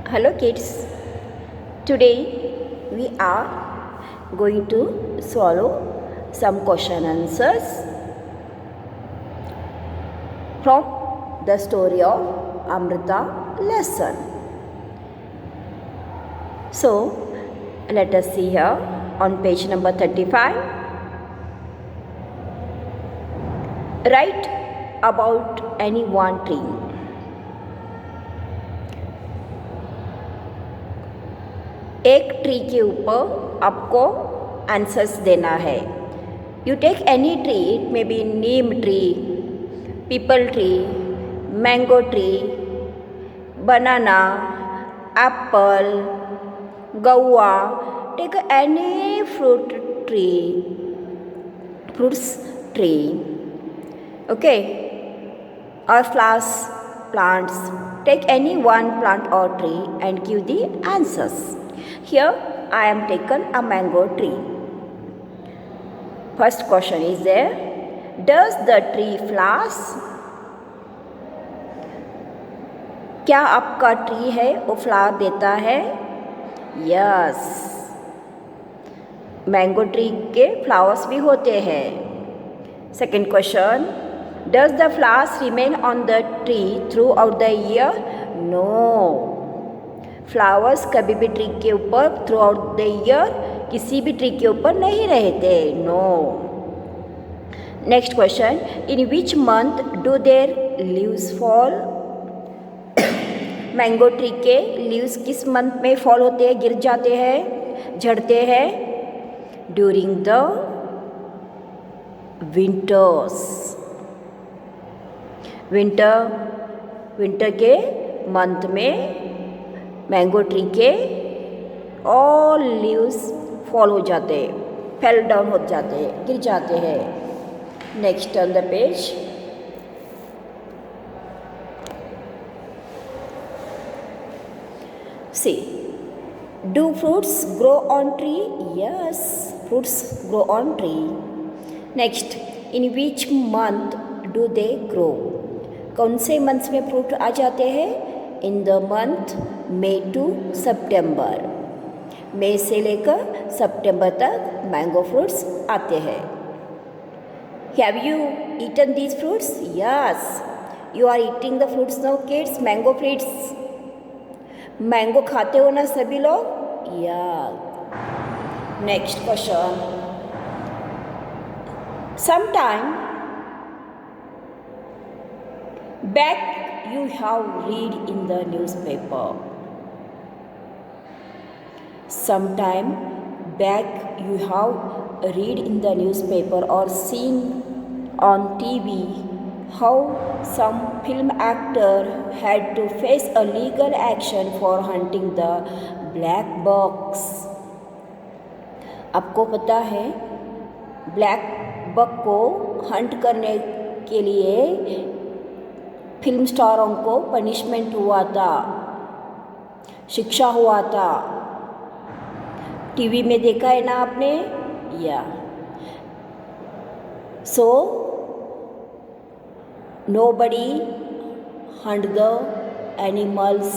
Hello kids, today we are going to solve some question answers from the story of Amrita lesson. So let us see here on page number 35. Write about any one tree. एक tree के ऊपर आपको answers देना है. You take any tree, it may be neem tree, peepal tree, mango tree, banana, apple, guava. Take any fruits tree, okay, or flowers plants. Take any one plant or tree and give the answers. Here I am taken a mango tree. First question is there. Does the tree flowers? क्या आपका tree है वो flower देता है? Yes. Mango tree के flowers भी होते हैं. Second question. Does the flowers remain on the tree throughout the year? No. Flowers कभी भी ट्री के ऊपर थ्रू आउट द ईयर किसी भी ट्री के ऊपर नहीं रहते. No. Next question. In which month do their leaves fall? Mango tree के लीव्स किस मंथ में फॉल होते हैं, गिर जाते हैं, झड़ते हैं? During the winters. विंटर के मंथ में मैंगो ट्री के ऑल लीव्स फॉल हो जाते हैं, फेल डाउन हो जाते हैं, गिर जाते हैं. Next on the page. See. Do fruits grow on tree? Yes, fruits grow on tree. Next. In which month do they grow? कौन से मंथ्स में फ्रूट आ जाते हैं? In the month May to September. मई से लेकर सितंबर तक मैंगो फ्रूट्स आते हैं. Have you eaten these fruits? Yes, you are eating the fruits now kids. Mango fruits, mango खाते हो ना सभी लोग? या. Next question. Sometime back you have read in the newspaper. Sometime back you have read in the newspaper or seen on TV how some film actor had to face a legal action for hunting the black box. आपको पता है black buck को Hunt करने के लिए film स्टारों को punishment हुआ था, शिक्षा हुआ था. टीवी में देखा है ना आपने? Yeah. So nobody hunt the animals,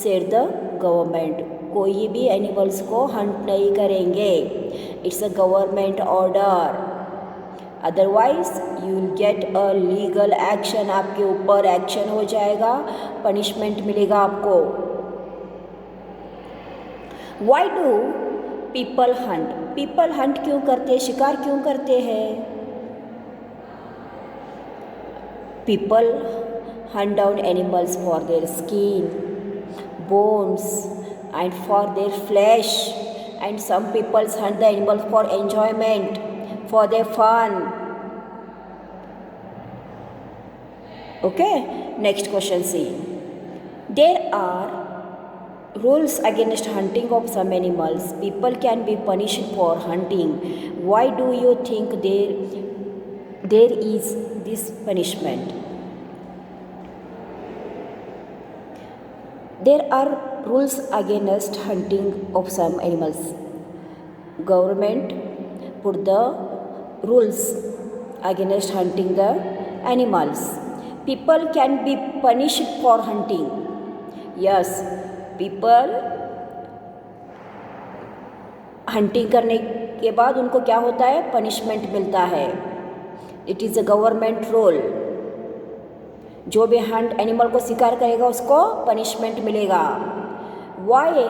said the government. कोई भी एनिमल्स को हंट नहीं करेंगे. It's a government order. Otherwise you will get a legal action. आपके ऊपर एक्शन हो जाएगा, पनिशमेंट मिलेगा आपको. Why do people hunt? People hunt क्यों करते हैं, शिकार क्यों करते हैं? People hunt down animals for their skin, bones and for their flesh. And some peoples hunt the animals for enjoyment, for their fun. Okay, next question. See, there are rules against hunting of some animals. People can be punished for hunting. Why do you think there is this punishment? There are rules against hunting of some animals. Government put the rules against hunting the animals. People can be punished for hunting. Yes, people hunting करने के बाद उनको क्या होता है, punishment मिलता है. It is a government rule. जो भी हंट एनिमल को शिकार करेगा उसको पनिशमेंट मिलेगा. Why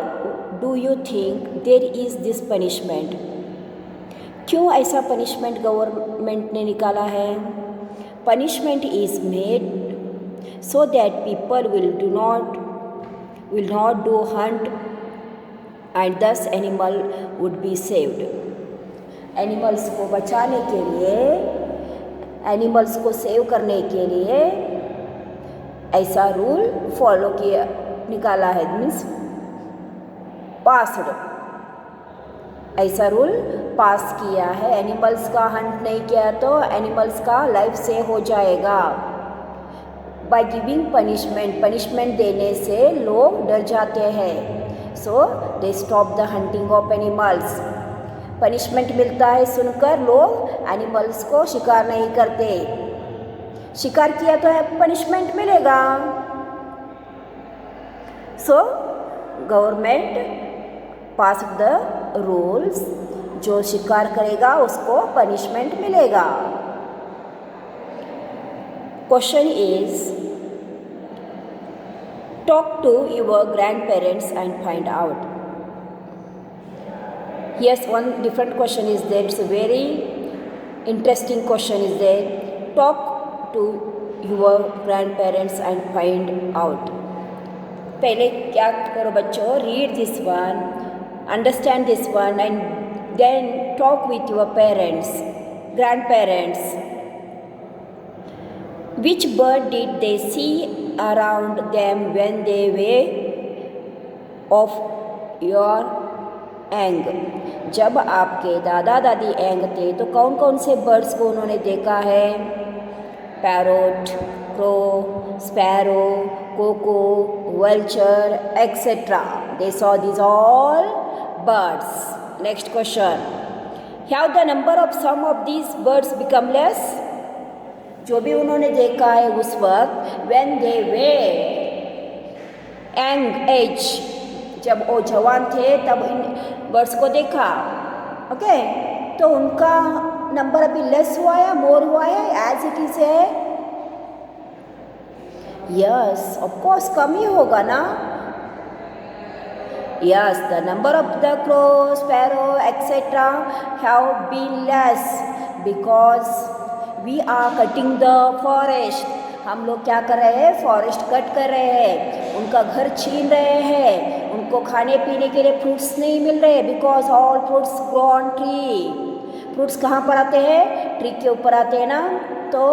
do you think there is this punishment? क्यों ऐसा पनिशमेंट गवर्नमेंट ने निकाला है? Punishment is made so that people will not do hunt and this animal would be saved. Animals को बचाने के लिए, एनिमल्स को सेव करने के लिए ऐसा रूल फॉलो किया, निकाला है, मीन्स पास्ड. ऐसा रूल पास किया है. एनिमल्स का हंट नहीं किया तो एनिमल्स का लाइफ सेव हो जाएगा. बाय गिविंग पनिशमेंट देने से लोग डर जाते हैं. So they stop the hunting of animals. Punishment मिलता है सुनकर लोग एनिमल्स को शिकार नहीं करते. शिकार किया तो है पनिशमेंट मिलेगा. So government pass the rules, जो शिकार करेगा उसको पनिशमेंट मिलेगा. Question is talk to your grand parents and find out. Yes, one different question is there. It's a very interesting question is there. Talk to your grandparents and find out. पहले क्या करो बच्चों, read this one, understand this one and then talk with your parents, grandparents. Which bird did they see around them when they were of your एंग? जब आपके दादा दादी एंग थे तो कौन कौन से बर्ड्स को उन्होंने देखा है? Parrot, crow, sparrow, cuckoo, vulture, etcetera. They saw this all birds. Next question, have the number of some of these birds become less? जो भी उन्होंने देखा है उस वक्त when they were young age, जब वो जवान थे तब इन बर्ड्स को देखा. ओके, तो उनका नंबर अभी लेस हुआ है, मोर हुआ है, एज इट इज है? यस, ऑफ कोर्स कम ही होगा ना. Yes, the number of the crow, sparrow etcetera have been less because we are cutting the forest. हम लोग क्या कर रहे हैं? फॉरेस्ट कट कर रहे हैं, उनका घर छीन रहे हैं, उनको खाने पीने के लिए फ्रूट्स नहीं मिल रहे. Because all fruits grow on tree. Fruits कहाँ पर आते हैं? ट्री के ऊपर आते हैं ना. तो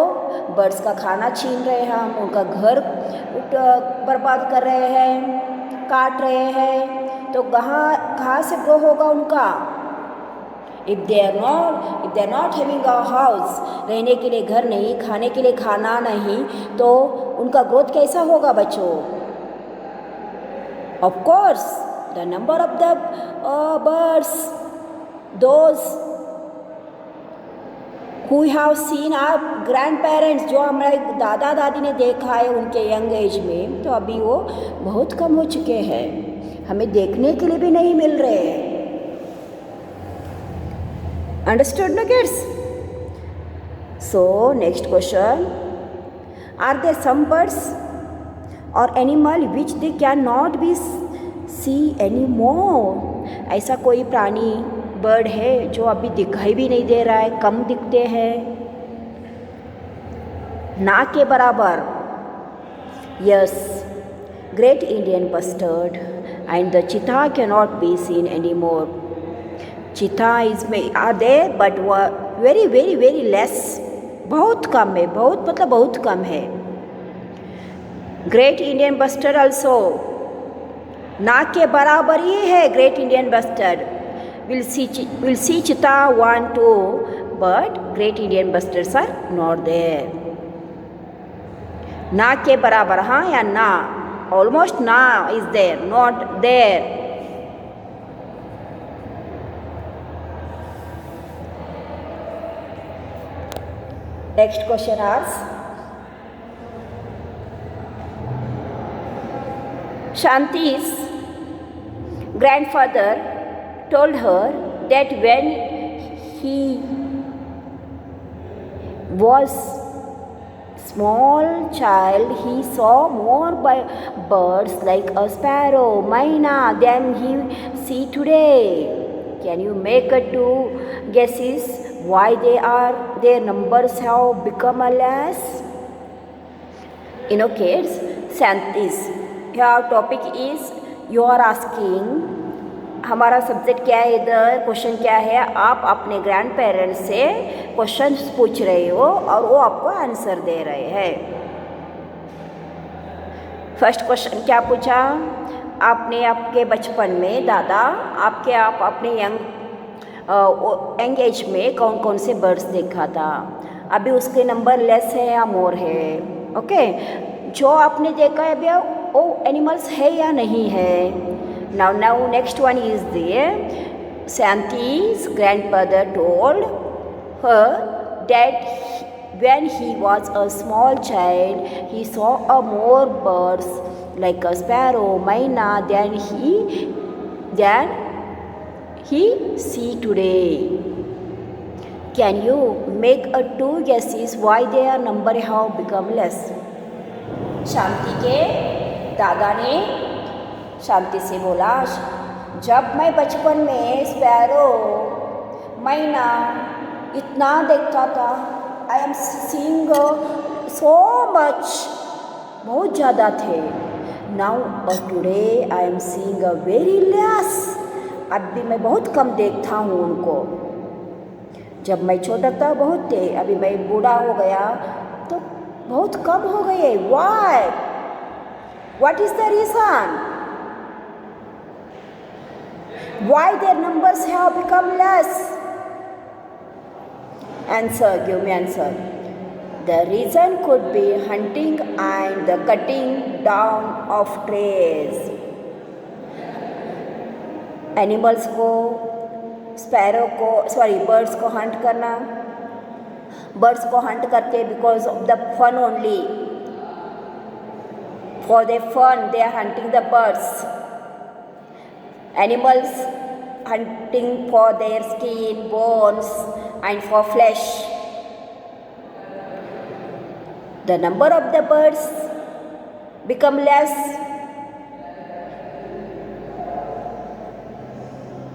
बर्ड्स का खाना छीन रहे हैं हम, उनका घर बर्बाद कर रहे हैं, काट रहे हैं. तो कहाँ से ग्रो होगा उनका? If they are not having a house, रहने के लिए घर नहीं, खाने के लिए खाना नहीं, तो उनका ग्रोथ कैसा होगा बच्चों? Of course the number of the birds those who have seen our grand parents, जो हमारे दादा दादी ने देखा है उनके यंग एज में, तो अभी वो बहुत कम हो चुके हैं, हमें देखने के लिए भी नहीं मिल रहे हैं. Understood, no kids? So next question, are there some birds or animal which they cannot be see anymore? ऐसा कोई प्राणी, बर्ड है जो अभी दिखाई भी नहीं दे रहा है, कम दिखते हैं, ना के बराबर? Yes, great Indian bustard and the cheetah cannot be seen anymore. चीता are there but very very very less. बहुत कम है, बहुत मतलब बहुत कम है. ग्रेट इंडियन बस्टर्ड ऑल्सो ना के बराबर ही है. Great Indian bustard will see cheetah 1, 2 but great Indian bustards are not there. ना के बराबर, हाँ या ना? ऑलमोस्ट ना is there, not there. Next question asks, Shanti's Grandfather told her that when he was small child he saw more birds like a sparrow, myna, than he see today. Can you make a two guesses why their numbers have become less? Kids, सैंतीस. Your topic is you are asking. हमारा subject क्या है इधर, question क्या है, आप अपने grand parents से क्वेश्चन पूछ रहे हो और वो आपको आंसर दे रहे हैं. फर्स्ट क्वेश्चन क्या पूछा आपने, आपके बचपन में दादा आप अपने यंग एज में कौन कौन से बर्ड्स देखा था. अभी उसके नंबर लेस है या मोर है. ओके, जो आपने देखा है अभी वो एनिमल्स है या नहीं है. Now next one is there. Shanti's grandfather told her that when he was a small child, he saw more birds like a sparrow, myna, than he see today. Can you make a two guesses why their number have become less? शांति के दादा ने शांति से बोला, जब मैं बचपन में sparrow, मैना इतना देखता था, I am seeing so much, बहुत ज़्यादा थे. नाउ और today I am seeing very less. अब भी मैं बहुत कम देखता हूँ उनको. जब मैं छोटा था बहुत थे, अभी मैं बूढ़ा हो गया तो बहुत कम हो गए. Why? What is the reason? Why their numbers have become less? Answer, give me answer. The reason could be hunting and the cutting down of trees. Animals को, birds को hunt करना. Birds को hunt करते because of the fun only. For their fun, they are hunting the birds. Animals hunting for their skin, bones and for flesh. The number of the birds become less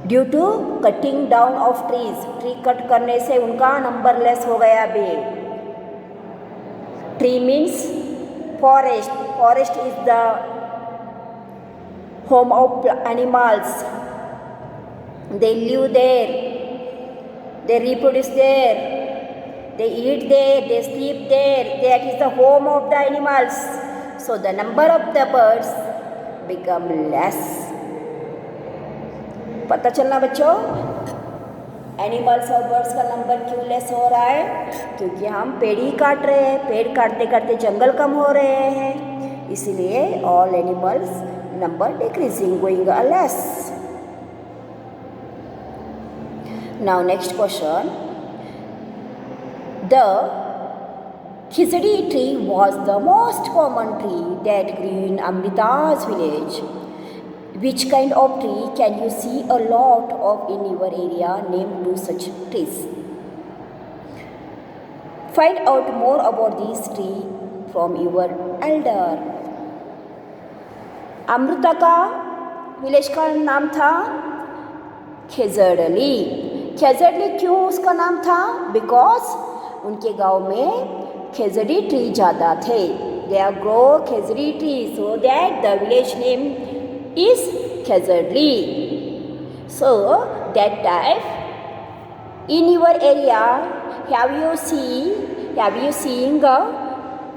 due to cutting down of trees. Tree cut करने से उनका number less हो गया अभी. Tree means forest. Forest is the home of animals. They live there, they reproduce there, they eat there, they sleep there. That is the home of the animals. So the number of the birds become less. पता चलना बच्चों, animals और birds का number क्यों less हो रहा है? क्योंकि हम पेड़ ही काट रहे हैं. पेड़ काटते काटते जंगल कम हो रहे हैं, इसलिए all animals number decreasing, going less. Now next question. The khizdi tree was the most common tree that grew in Amrita's village. Which kind of tree can you see a lot of in your area? Name two such trees. Find out more about this tree from your elder. Amrita का village का नाम था खेजड़ली. खेजड़ली क्यों उसका नाम था? Because उनके गांव में खेजड़ी ट्री ज़्यादा थे. They are grow khejri tree, so that the village name is Khejarli. So that type in your area have you seeing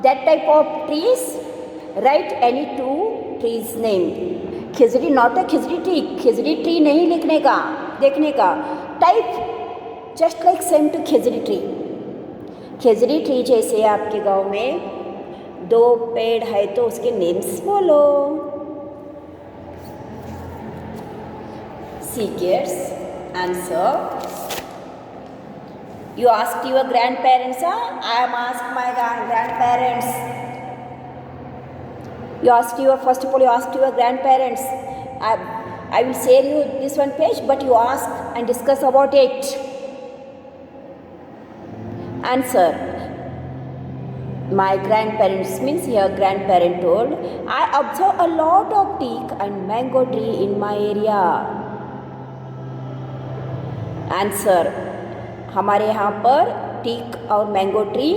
that type of trees? Right any two trees name. Khejri not a khejri tree. Khejri tree नहीं लिखने का, देखने का. Type just like same to khejri tree. Khejri tree जैसे आपके गांव में दो पेड़ है तो उसके नेम्स बोलो. See kids, answer. You asked your grandparents, huh? I am asked my grandparents. You asked your grandparents. I will share you this one page, but you ask and discuss about it. Answer. My grandparents, means here grandparent told, I observe a lot of teak and mango tree in my area. Answer. हमारे यहाँ पर teak और mango tree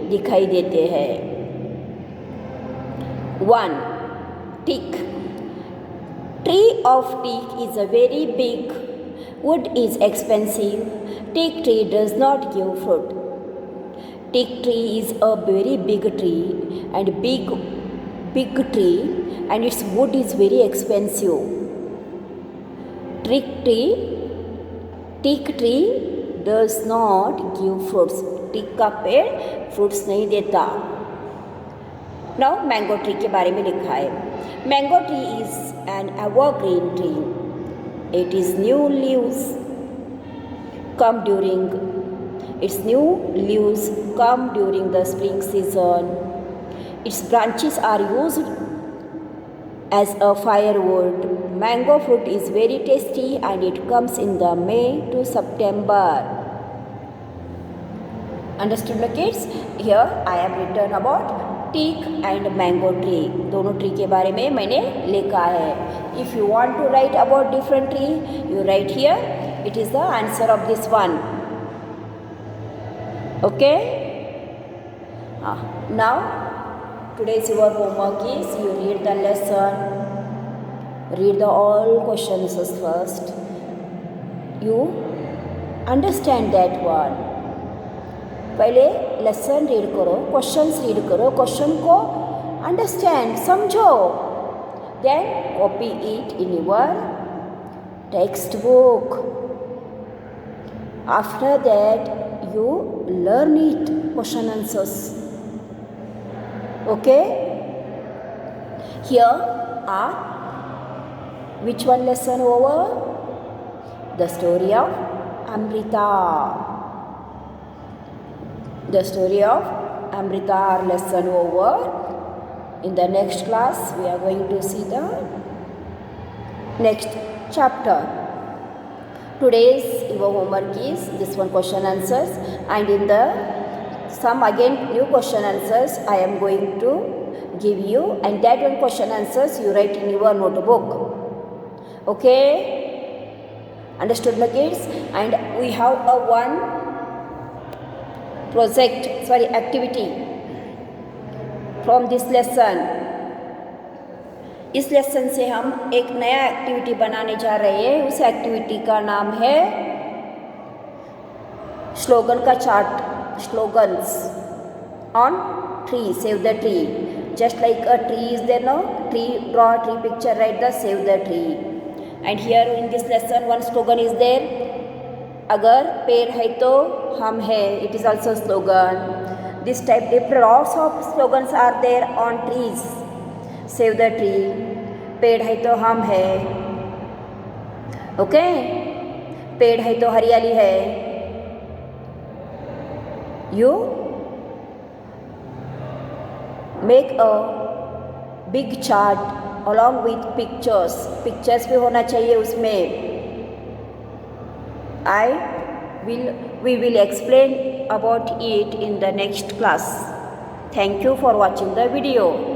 दिखाई देते हैं. 1. Teak. Tree of teak is a very big. Wood is expensive. Teak tree does not give fruit. Teak tree is a very big tree and big tree, and its wood is very expensive. Teak tree does not give fruits. Teak का पेड़ fruits नहीं देता. Now mango tree के बारे में लिखा है. Mango tree is an evergreen tree. It is new leaves come during the spring season. Its branches are used as a firewood. Mango fruit is very tasty and it comes in the May to September. Understood my kids? Here I have written about teak and mango tree. दोनों tree के बारे में मैंने लिखा है. If you want to write about different tree, you write here. It is the answer of this one. Okay? Now, today's your homework is you read the lesson, read the all questions first. You understand that one. पहले lesson read करो, questions read करो, question को understand समझो, then copy it in your text book. After that you learn it, question answers. Okay? Here are which one lesson over? The story of Amrita. The story of Amrita are lesson over. In the next class we are going to see the next chapter. Today's your homework is this one question answers, and in the some again new question answers I am going to give you, and that one question answers you write in your notebook. Okay? Understood my kids? And we have a one activity from this lesson. इस lesson से हम एक नया activity बनाने जा रहे हैं. उस एक्टिविटी का नाम है स्लोगन का chart. Slogans on tree. Save the tree. Just like a tree is there, no tree, draw tree picture, write the save the tree. And here in this lesson one slogan is there. अगर पेड़ है तो हम है. It is also slogan. This type different lots of slogans are there on trees. Save the tree, पेड़ है तो हम है. ओके? पेड़ है तो हरियाली है. You make a big chart along with pictures. Pictures भी होना चाहिए उसमें. we will explain about it in the next class. Thank you for watching the video.